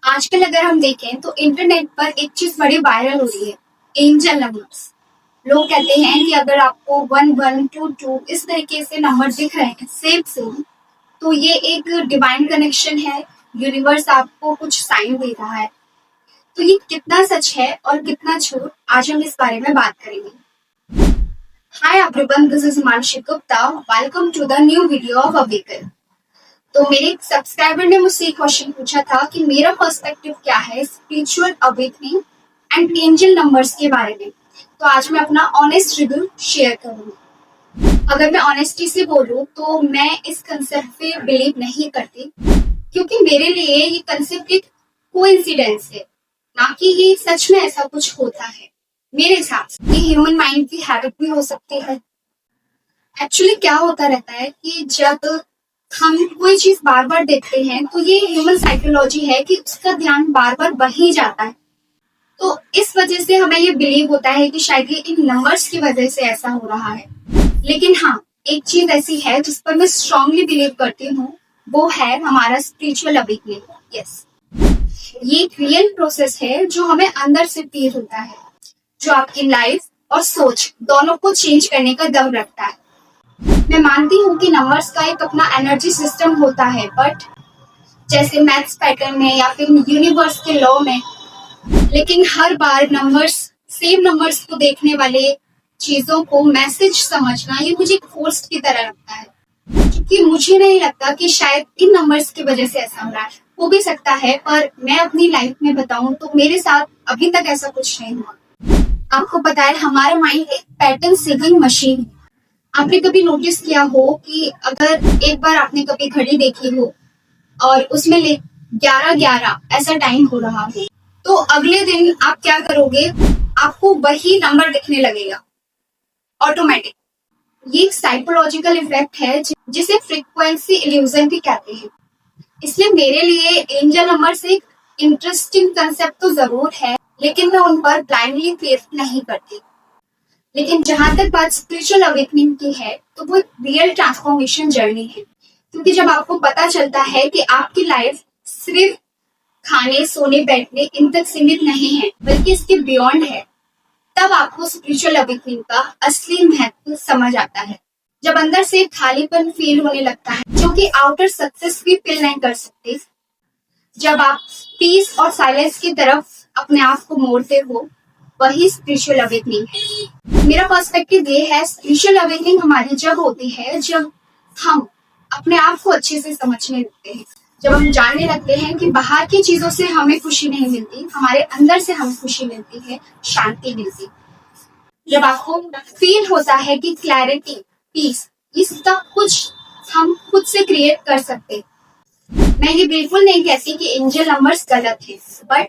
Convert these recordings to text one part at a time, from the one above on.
आजकल अगर हम देखें तो इंटरनेट पर एक चीज बड़ी वायरल हो रही है, एंजल नंबर्स। लोग कहते हैं कि अगर आपको 1122 इस तरीके से नंबर दिख रहे हैं सेम सेम, तो ये एक डिवाइन कनेक्शन है। यूनिवर्स आपको कुछ साइन दे रहा है। तो ये कितना सच है और कितना झूठ, आज हम इस बारे में बात करेंगे। Hi everyone, this is Himanshi Gupta. Welcome to the new video of Awaken. तो मेरे एक सब्सक्राइबर ने मुझसे एक क्वेश्चन पूछा था कि मेरा पर्सपेक्टिव क्या है spiritual awakening and angel numbers के बारे में। तो आज मैं अपना ऑनेस्ट रिव्यू शेयर करूंगी। अगर मैं ऑनेस्टी से बोलूं तो मैं इस कंसेप्ट पे बिलीव नहीं करती, क्योंकि मेरे लिए ये कंसेप्ट एक कोइंसिडेंस है, ना कि ये सच में ऐसा कुछ होता है। मेरे हिसाब से ये ह्यूमन माइंड की हैबिट भी हो सकती है। एक्चुअली क्या होता रहता है कि जब हम कोई चीज बार बार देखते हैं तो ये ह्यूमन साइकोलॉजी है कि उसका ध्यान बार बार वही जाता है। तो इस वजह से हमें ये बिलीव होता है कि शायद ये इन नंबर्स की वजह से ऐसा हो रहा है। लेकिन हाँ, एक चीज ऐसी है जिस पर मैं स्ट्रांगली बिलीव करती हूँ, वो है हमारा स्पिरिचुअल अवेकनिंग। यस, ये एक रियल प्रोसेस है जो हमें अंदर से फील होता है, जो आपकी लाइफ और सोच दोनों को चेंज करने का दम रखता है। मैं मानती हूँ कि नंबर्स का एक अपना एनर्जी सिस्टम होता है, बट जैसे मैथ्स पैटर्न में या फिर यूनिवर्स के लॉ में, लेकिन हर बार सेम नंबर्स को देखने वाले चीजों को मैसेज समझना ये मुझे एक फोर्स की तरह लगता है। क्योंकि मुझे नहीं लगता कि शायद इन नंबर्स की वजह से ऐसा हो रहा है। हो भी सकता है, पर मैं अपनी लाइफ में बताऊं तो मेरे साथ अभी तक ऐसा कुछ नहीं हुआ। आपको पता है, हमारा माइंड एक पैटर्न सीकिंग मशीन है। आपने कभी नोटिस किया हो कि अगर एक बार आपने कभी घड़ी देखी हो और उसमें 11:11 ऐसा टाइम हो रहा हो, तो अगले दिन आप क्या करोगे, आपको वही नंबर दिखने लगेगा ऑटोमेटिक। ये एक साइकोलॉजिकल इफेक्ट है जिसे फ्रीक्वेंसी इल्यूजन भी कहते हैं। इसलिए मेरे लिए एंजल नंबर एक इंटरेस्टिंग कंसेप्ट तो जरूर है, लेकिन मैं उन पर ब्लाइंडली फेथ नहीं करती। लेकिन जहां तक बात स्पिरिचुअल अवेकनिंग की है, तो वो रियल ट्रांसफॉर्मेशन जर्नी है। क्योंकि जब आपको पता चलता है कि आपकी लाइफ सिर्फ खाने, सोने, बैठने इन तक सीमित नहीं है, बल्कि इसके बियॉन्ड है, तब आपको स्पिरिचुअल अवेकनिंग का असली महत्व समझ आता है। जब अंदर से खालीपन फील होने लगता है, जो कि आउटर सक्सेस भी फील नहीं कर सकते, जब आप पीस और साइलेंस की तरफ अपने आप को मोड़ते हो, वही स्पिरिचुअल अवेकनिंग है। मेरा पर्सपेक्टिव ये है, स्पिरिचुअल अवेकनिंग हमारी जब होती है जब हम अपने आप को अच्छे से समझने लगते हैं, जब हम जानने लगते हैं कि बाहर की चीजों से हमें खुशी नहीं मिलती, हमारे अंदर से हमें खुशी मिलती है, शांति मिलती। जब आपको फील होता है कि क्लैरिटी, पीस, इसका कुछ हम खुद से क्रिएट कर सकते। मैं ये बिल्कुल नहीं कहती कि एंजल नंबर्स गलत है, बट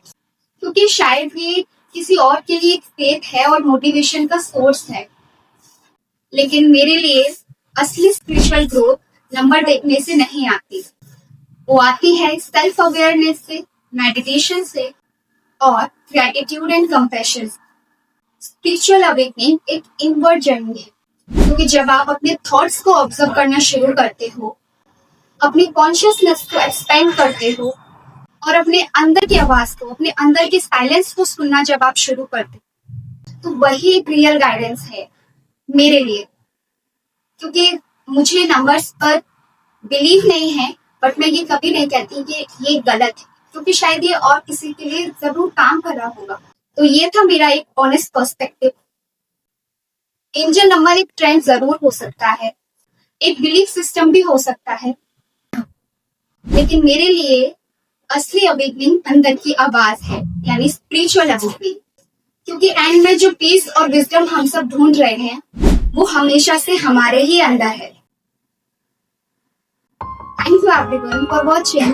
क्योंकि शायद ये किसी और के लिए फेथ है और मोटिवेशन का सोर्स है। लेकिन मेरे लिए असली स्पिरिचुअल ग्रोथ नंबर देखने से नहीं आती। वो आती है सेल्फ अवेयरनेस से, मेडिटेशन से और ग्रेटिट्यूड एंड कंपैशन से। स्पिरिचुअल अवेकनिंग एक इनवर्ड जर्नी है, क्योंकि जब आप अपने थॉट्स को ऑब्जर्व करना शुरू करते हो, अपनी कॉन्शियसनेस को एक्सपेंड करते हो और अपने अंदर की आवाज को, अपने अंदर के साइलेंस को सुनना जब आप शुरू करते हो, तो वही एक रियल गाइडेंस है मेरे लिए। क्योंकि मुझे नंबर्स पर बिलीव नहीं है, बट मैं ये कभी नहीं कहती कि ये गलत है, क्योंकि शायद ये और किसी के लिए जरूर काम कर रहा होगा। तो ये था मेरा एक ऑनेस्ट पर्सपेक्टिव। एंजल नंबर एक ट्रेंड जरूर हो सकता है, एक बिलीफ सिस्टम भी हो सकता है, लेकिन मेरे लिए असली अवेकनिंग अंदर की आवाज है, यानी स्पिरिचुअल अवेकनिंग। क्योंकि एंड में जो पीस और विजडम हम सब ढूंढ रहे हैं, वो हमेशा से हमारे ही अंदर है। Thank you everyone for watching.